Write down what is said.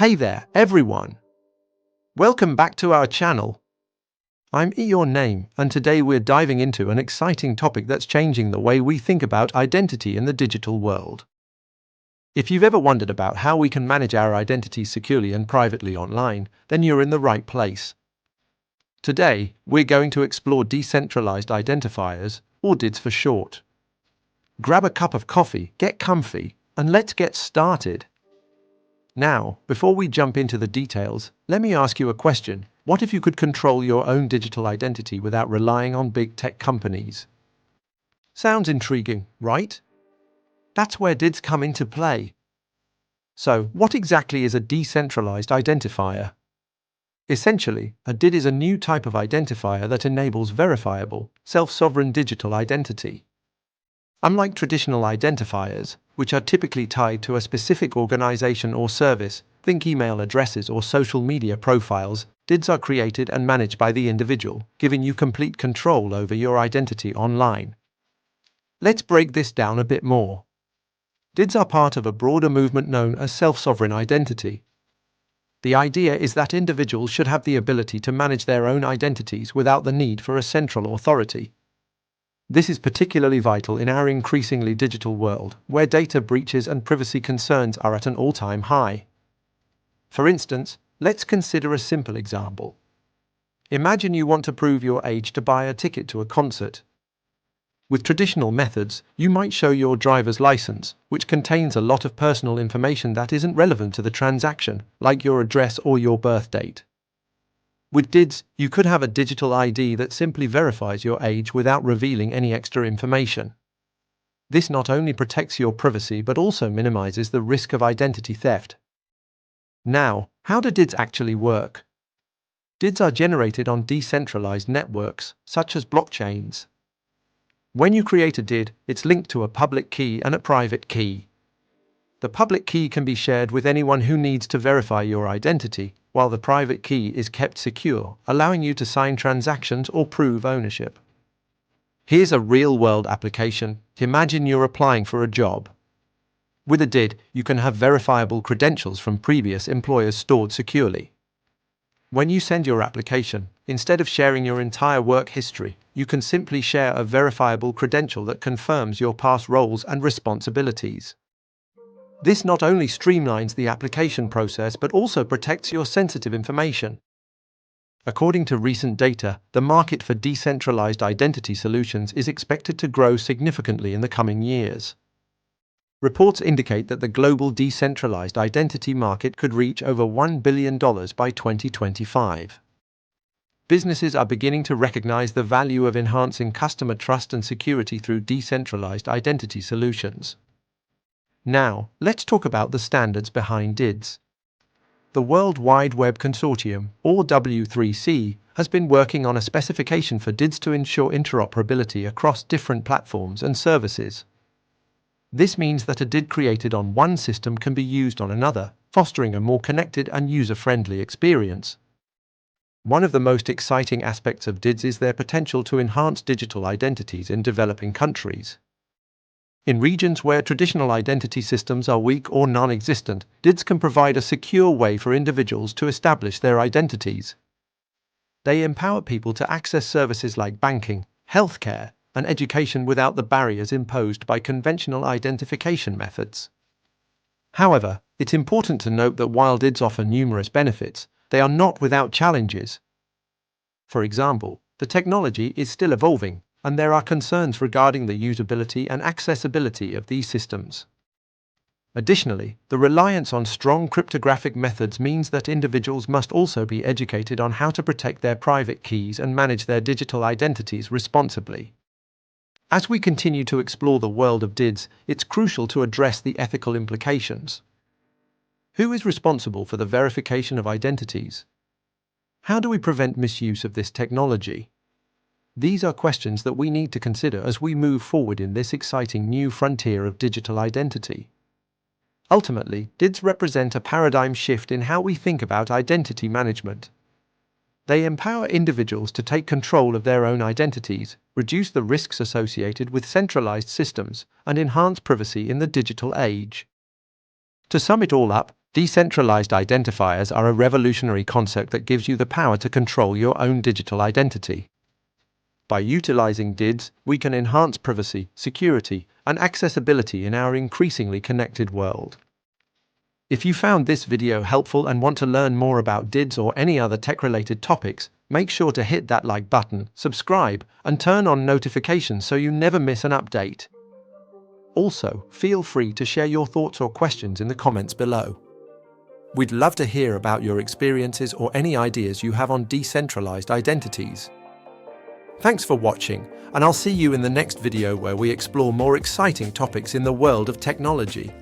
Hey there, everyone! Welcome back to our channel. I'm Your Name, and today we're diving into an exciting topic that's changing the way we think about identity in the digital world. If you've ever wondered about how we can manage our identities securely and privately online, then you're in the right place. Today, we're going to explore decentralized identifiers, or DIDs for short. Grab a cup of coffee, get comfy, and let's get started. Now, before we jump into the details, let me ask you a question. What if you could control your own digital identity without relying on big tech companies? Sounds intriguing, right? That's where DIDs come into play. So, what exactly is a decentralized identifier? Essentially, a DID is a new type of identifier that enables verifiable, self-sovereign digital identity. Unlike traditional identifiers, which are typically tied to a specific organization or service, think email addresses or social media profiles, DIDs are created and managed by the individual, giving you complete control over your identity online. Let's break this down a bit more. DIDs are part of a broader movement known as self-sovereign identity. The idea is that individuals should have the ability to manage their own identities without the need for a central authority. This is particularly vital in our increasingly digital world, where data breaches and privacy concerns are at an all-time high. For instance, let's consider a simple example. Imagine you want to prove your age to buy a ticket to a concert. With traditional methods, you might show your driver's license, which contains a lot of personal information that isn't relevant to the transaction, like your address or your birth date. With DIDs, you could have a digital ID that simply verifies your age without revealing any extra information. This not only protects your privacy but also minimizes the risk of identity theft. Now, how do DIDs actually work? DIDs are generated on decentralized networks, such as blockchains. When you create a DID, it's linked to a public key and a private key. The public key can be shared with anyone who needs to verify your identity, while the private key is kept secure, allowing you to sign transactions or prove ownership. Here's a real-world application. Imagine you're applying for a job. With a DID, you can have verifiable credentials from previous employers stored securely. When you send your application, instead of sharing your entire work history, you can simply share a verifiable credential that confirms your past roles and responsibilities. This not only streamlines the application process but also protects your sensitive information. According to recent data, the market for decentralized identity solutions is expected to grow significantly in the coming years. Reports indicate that the global decentralized identity market could reach over $1 billion by 2025. Businesses are beginning to recognize the value of enhancing customer trust and security through decentralized identity solutions. Now, let's talk about the standards behind DIDs. The World Wide Web Consortium, or W3C, has been working on a specification for DIDs to ensure interoperability across different platforms and services. This means that a DID created on one system can be used on another, fostering a more connected and user-friendly experience. One of the most exciting aspects of DIDs is their potential to enhance digital identities in developing countries. In regions where traditional identity systems are weak or non-existent, DIDs can provide a secure way for individuals to establish their identities. They empower people to access services like banking, healthcare, and education without the barriers imposed by conventional identification methods. However, it's important to note that while DIDs offer numerous benefits, they are not without challenges. For example, the technology is still evolving, and there are concerns regarding the usability and accessibility of these systems. Additionally, the reliance on strong cryptographic methods means that individuals must also be educated on how to protect their private keys and manage their digital identities responsibly. As we continue to explore the world of DIDs, it's crucial to address the ethical implications. Who is responsible for the verification of identities? How do we prevent misuse of this technology? These are questions that we need to consider as we move forward in this exciting new frontier of digital identity. Ultimately, DIDs represent a paradigm shift in how we think about identity management. They empower individuals to take control of their own identities, reduce the risks associated with centralized systems, and enhance privacy in the digital age. To sum it all up, Decentralized identifiers are a revolutionary concept that gives you the power to control your own digital identity. By utilizing DIDs, we can enhance privacy, security, and accessibility in our increasingly connected world. If you found this video helpful and want to learn more about DIDs or any other tech-related topics, make sure to hit that like button, subscribe, and turn on notifications so you never miss an update. Also, feel free to share your thoughts or questions in the comments below. We'd love to hear about your experiences or any ideas you have on decentralized identities. Thanks for watching, and I'll see you in the next video where we explore more exciting topics in the world of technology.